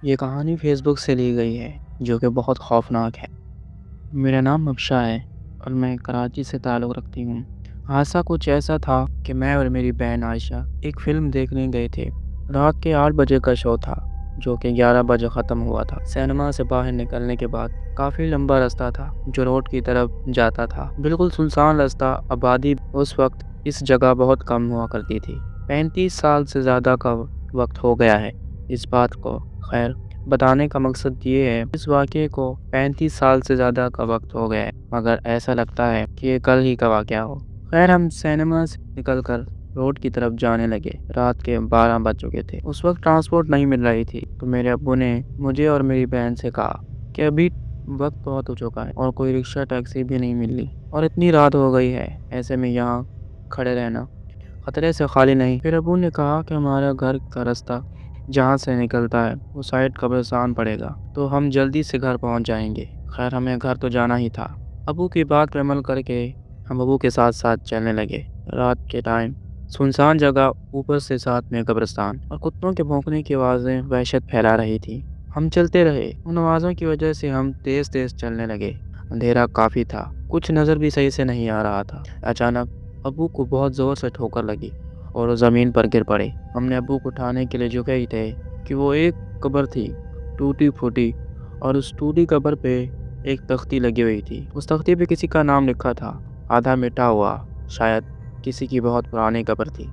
یہ کہانی فیس بک سے لی گئی ہے جو کہ بہت خوفناک ہے۔ میرا نام مبشا ہے اور میں کراچی سے تعلق رکھتی ہوں۔ حادثہ کچھ ایسا تھا کہ میں اور میری بہن عائشہ ایک فلم دیکھنے گئے تھے۔ رات کے 8 بجے کا شو تھا جو کہ 11 بجے ختم ہوا تھا۔ سینما سے باہر نکلنے کے بعد کافی لمبا راستہ تھا جو روڈ کی طرف جاتا تھا، بالکل سنسان راستہ۔ آبادی اس وقت اس جگہ بہت کم ہوا کرتی تھی۔ 35 سال سے زیادہ کا وقت ہو گیا ہے اس بات کو۔ خیر، بتانے کا مقصد یہ ہے اس واقعے کو 35 سال سے زیادہ کا وقت ہو گیا ہے، مگر ایسا لگتا ہے کہ یہ کل ہی کا واقعہ ہو۔ خیر، ہم سینما سے نکل کر روڈ کی طرف جانے لگے۔ رات کے 12 بج چکے تھے۔ اس وقت ٹرانسپورٹ نہیں مل رہی تھی تو میرے ابو نے مجھے اور میری بہن سے کہا کہ ابھی وقت بہت ہو چکا ہے اور کوئی رکشہ ٹیکسی بھی نہیں مل رہی اور اتنی رات ہو گئی ہے، ایسے میں یہاں کھڑے رہنا خطرے سے خالی نہیں۔ پھر ابو نے کہا کہ ہمارا گھر کا راستہ جہاں سے نکلتا ہے وہ سائڈ قبرستان پڑے گا تو ہم جلدی سے گھر پہنچ جائیں گے۔ خیر، ہمیں گھر تو جانا ہی تھا۔ ابو کی بات پر عمل کر کے ہم ابو کے ساتھ ساتھ چلنے لگے۔ رات کے ٹائم سنسان جگہ، اوپر سے ساتھ میں قبرستان اور کتوں کے بھونکنے کی آوازیں وحشت پھیلا رہی تھی۔ ہم چلتے رہے، ان آوازوں کی وجہ سے ہم تیز تیز چلنے لگے۔ اندھیرا کافی تھا، کچھ نظر بھی صحیح سے نہیں آ رہا تھا۔ اچانک ابو کو بہت زور سے ٹھوکر لگی اور وہ زمین پر گر پڑے۔ ہم نے ابو کو اٹھانے کے لیے جھکے ہی تھے کہ وہ ایک قبر تھی، ٹوٹی پھوٹی، اور اس ٹوٹی قبر پہ ایک تختی لگی ہوئی تھی۔ اس تختی پہ کسی کا نام لکھا تھا، آدھا مٹا ہوا، شاید کسی کی بہت پرانی قبر تھی۔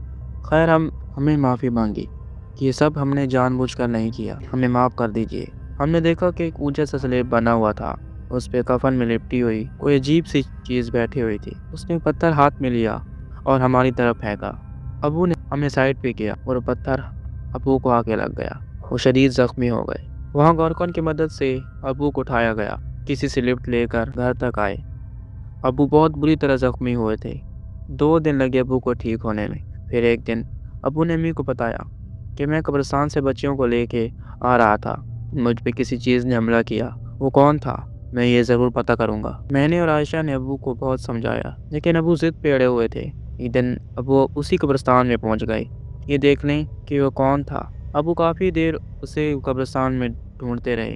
خیر، ہمیں معافی مانگی کہ یہ سب ہم نے جان بوجھ کر نہیں کیا، ہمیں معاف کر دیجیے۔ ہم نے دیکھا کہ ایک اونچا سا سلیب بنا ہوا تھا، اس پہ کفن میں لپٹی ہوئی کوئی عجیب سی چیز بیٹھی ہوئی تھی۔ اس نے پتھر ہاتھ میں لیا اور ہماری طرف پھینکا۔ ابو نے ہمیں سائڈ پہ کیا اور پتھر ابو کو آ کے لگ گیا، وہ شدید زخمی ہو گئے۔ وہاں کارکن کی مدد سے ابو کو اٹھایا گیا، کسی سے لفٹ لے کر گھر تک آئے۔ ابو بہت بری طرح زخمی ہوئے تھے، 2 دن لگے ابو کو ٹھیک ہونے میں۔ پھر ایک دن ابو نے امی کو بتایا کہ میں قبرستان سے بچیوں کو لے کے آ رہا تھا، مجھ پہ کسی چیز نے حملہ کیا، وہ کون تھا میں یہ ضرور پتہ کروں گا۔ میں نے اور عائشہ نے ابو کو بہت سمجھایا لیکن ابو ضد پہ اڑے ہوئے تھے۔ ایک دن ابو اسی قبرستان میں پہنچ گئے یہ دیکھنے کہ وہ کون تھا۔ ابو کافی دیر اسے قبرستان میں ڈھونڈتے رہے،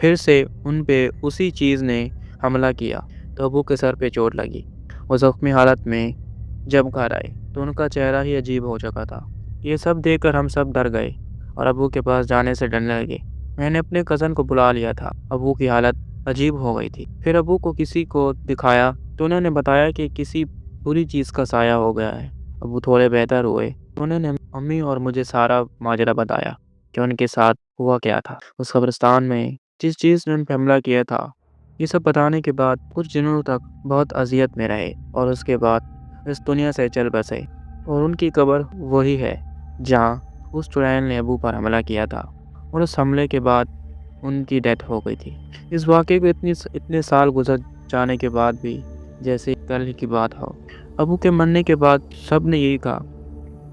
پھر سے ان پہ اسی چیز نے حملہ کیا تو ابو کے سر پہ چوٹ لگی۔ وہ زخمی حالت میں جب گھر آئے تو ان کا چہرہ ہی عجیب ہو چکا تھا۔ یہ سب دیکھ کر ہم سب ڈر گئے اور ابو کے پاس جانے سے ڈرنے لگے۔ میں نے اپنے کزن کو بلا لیا تھا، ابو کی حالت عجیب ہو گئی تھی۔ پھر ابو کو کسی کو دکھایا تو انہوں نے بتایا کہ کسی بری چیز کا سایہ ہو گیا ہے۔ ابو تھوڑے بہتر ہوئے، انہوں نے امی اور مجھے سارا ماجرا بتایا کہ ان کے ساتھ ہوا کیا تھا اس قبرستان میں، جس چیز نے ان پہ حملہ کیا تھا۔ یہ سب بتانے کے بعد کچھ دنوں تک بہت اذیت میں رہے اور اس کے بعد اس دنیا سے چل بسے، اور ان کی قبر وہی ہے جہاں اس چڑیل نے ابو پر حملہ کیا تھا، اور اس حملے کے بعد ان کی ڈیتھ ہو گئی تھی۔ اس واقعے کو اتنے سال گزر جانے کے بعد بھی جیسے کل کی بات ہو۔ ابو کے مرنے کے بعد سب نے یہی کہا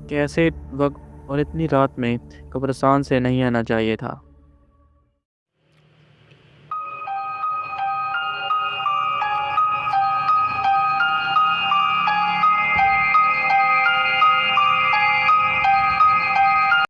کہ ایسے وقت اور اتنی رات میں قبرستان سے نہیں آنا چاہیے تھا۔